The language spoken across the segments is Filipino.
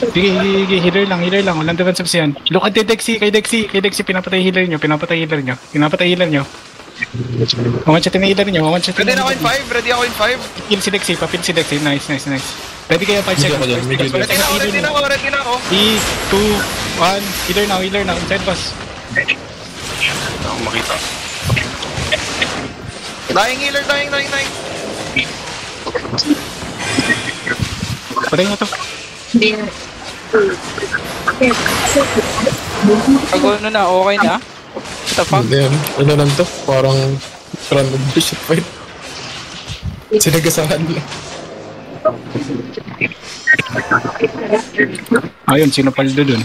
Sige, healer lang. Walang defensive yan. Look at the Dexy, kay Dexy, pinapatay healer nyo. One shot na healer nyo, Ready na ako in 5, Papil si Dexy, nice. Ready kayo 5 seconds. Ready na ako. 3, 2, 1, healer now, inside boss. Ako makita. Dying healer. Patay na to. Pag na, okay na? What the fuck? Ano lang to? Parang random bullshit fight. Sinagasahan lang. Ayun, sino paldo dun?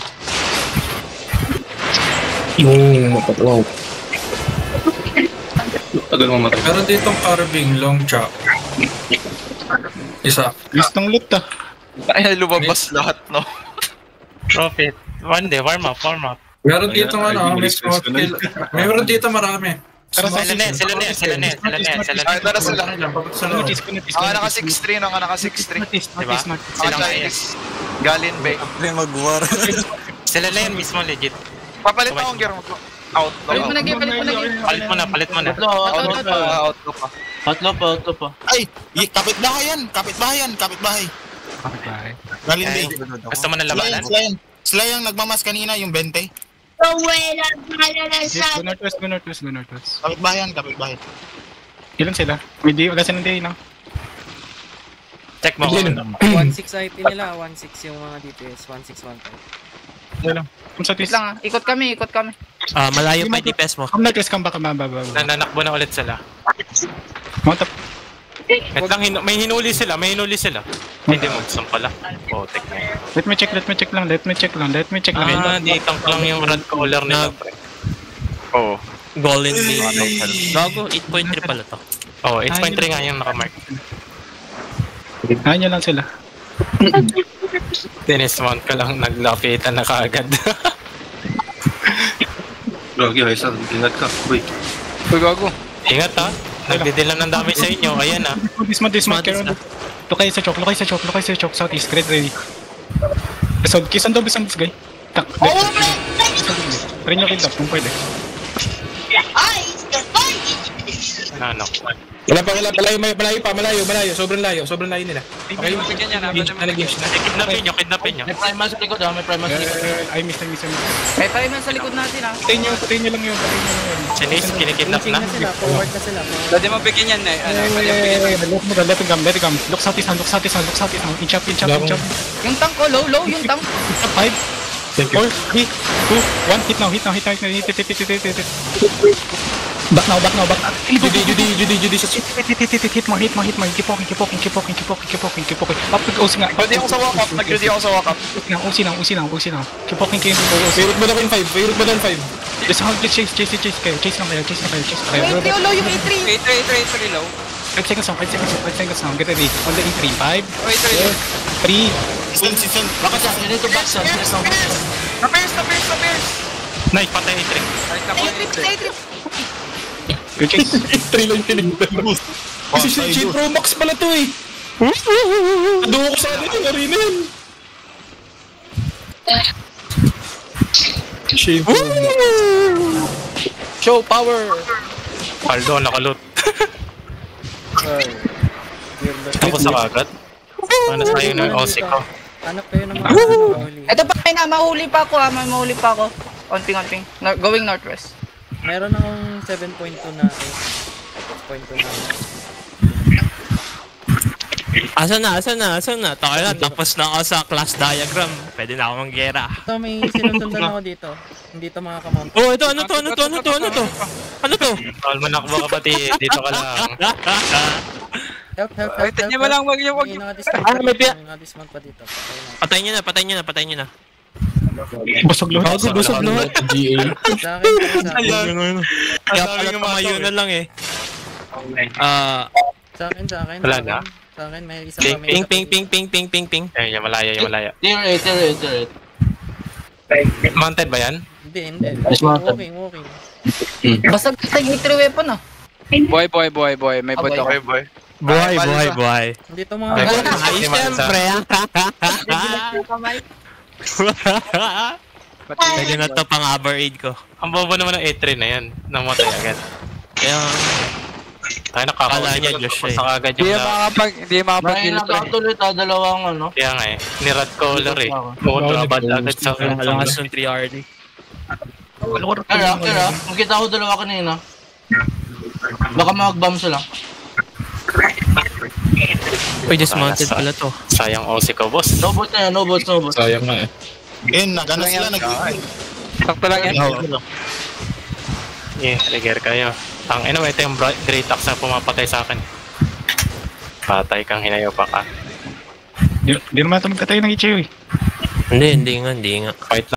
Mapatawaw. Tagal mo matay. Meron ditong carving, long chop. Isa. List ng loot ah. Ay, lumabas lahat, no? Profit. One day, warm up. Meron dito may small skill. Meron dito marami. Sila na. Ay, tara sila. Naka 6-3, Diba? Sila nga yan. Galin Bay. Mag-war. Sila na yan mismo, legit. Papalit akong gear mo. Out. Palit mo na. Out pa. Ay, kapitbahay. Galin Bay. Gusto mo na labanan? Sila yung nagmamas kanina, yung 20. Go northwest. Kapitbahay. Ilan sila? Wala silang day, no? Check mo. 1-6 IP nila, 1-6 yung mga DPS, 1-6-1-5. Wala. Kung sa twist. Lang ikot kami. Malayo pa yung DPS mo. Come northwest, come back, mababa. Nananakbo na ulit sila. Mount up. May hinuli sila. Hindi mo gusto pala. Tek na yun. Let me check lang. Ditang lang yung red collar nila, pre. Oo. Golden Gago, 8.3 pala to. Oo, 8.3 nga yung nakamark. Nyo lang sila. Dinismount ka lang, naglapitan na kaagad. Gagi, Haisal. Ingat ka. Uy, gago. Ingat ha. Nagdidilan ng dami sa inyo. Ayan ha. Dismount. Lokay sa choke. Southeast, ready. So, kiss ang dobis ang guy. Tak. Try nyo kill kung pwede. Ano? Wala pa, malayo. Sobrang layo nila. Okay, Kidnapin nyo. May primal sa likod I miss. May primal sa likod natin ah. Patayin nyo lang yun. Sinis, kinikidnap na. Forward na sila. Pwede mo bigyan yan eh. Let it come. Look southeast. Inch up. Yung tank ko, low yung tank. 5, 4, 3, 2, 1. Hit now. Back now. Judy sa hit mo. Keep walking. Up to OC nga. Pwede ako sa walk-up. Nag-ready ako sa walk-up. OC now. Keep walking kayo. Favorite mo na 5. Just chase kayo. Chase na kayo. Wait, low yung E3. 8-3 low. 5 seconds now. Get ready. On the E3. 5, Wait. 4, 3. Sin. Bakit siya? Dito back siya. Na-pierce. Nice, patay 3. A-trip. Good chase. 3 lang tinignan. Kasi si Pro Max pala to eh. Naduwa ko sa atin yung arena yun. Show power! Paldo, nakalot. Tapos sa kagat. Ano sa'yo na yung OC ko? Hanap kayo ng mga mahuli. Ito pa mahuli pa ako. Onting. Going northwest. Meron akong 7.2 na 6.2 na. Asan na? Taka na, tapos na ako sa class diagram. Pwede na ako manggera. Ito, may sinusundan ako dito. Hindi ito mga kamount. Oh, ito, ano to? Ano to? Tol, manakbo ka pati. Dito ka lang. Help. Wait, nyo mo lang, wag nyo. Naka-dismount pa dito. Patay nyo na. Busog lahat. GA. Sa akin. Kaya pala tumayo na lang eh. Sa akin. Wala na? Sa akin, may isa pa. Ping. Eh, yung malaya. Tier 8. Mounted ba yan? Hindi. Walking. Basag sa E3 weapon ah. Boy. May bot ako. Boy. Buhay. Hindi ito mga... Ay, siyempre. Pwede na to pang aberraid ko. Ang bobo naman ng A3 na yan. Namatay agad. Kaya, tayo nakakaulit. Kala niya, Josh, eh. Sa agad yung Hindi makapag-filter. Dalawang ano. Kaya nga eh. Ni-red color eh. Bad agad sa akin. malakas yung 3RD. Kaya, makita ko dalawa kanina. Baka mag-bomb sila. Uy, dismounted pala to. Sayang OC ko, boss. No bot na yan, no bot. Sayang nga eh. Nag-ano sila, Sakto lang yan. Yeah, trigger kayo. Anyway, ito yung Great Axe na pumapatay sa akin. Patay kang hinayo pa ka. Di naman ito magkatay ng Icheo eh. Hindi nga. Fight